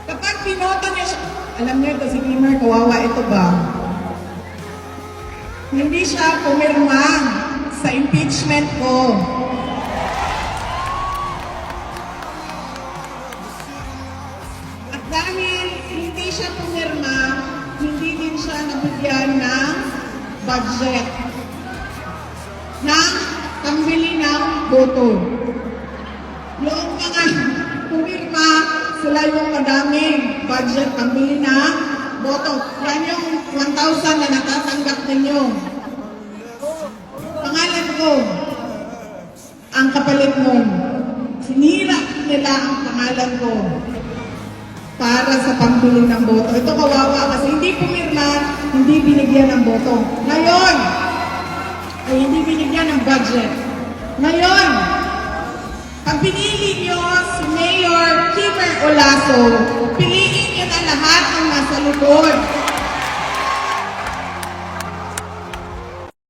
Kapag binoto niya siya, alam niyo ito si Kimmer, kawawa ito ba? Hindi siya pumirma sa impeachment ko. At dahil hindi siya pumirma, hindi din siya nabigyan ng budget ng pambili ng boto. Yung mga pumirma, sila yung madaming budget pambili ng boto. Yan yung 1,000 na natatanggap ninyo. Pangalan ko, ang kapalit nun. Sinira nila ang pangalan ko para sa pambili ng boto. Ito kawawa kasi hindi pumirma, hindi binigyan ng boto. Ngayon, ay hindi binigyan ng budget. Ngayon, pag pinili nyo si Mayor Kimmer Olaso, piliin nyo na lahat ng nasa likod.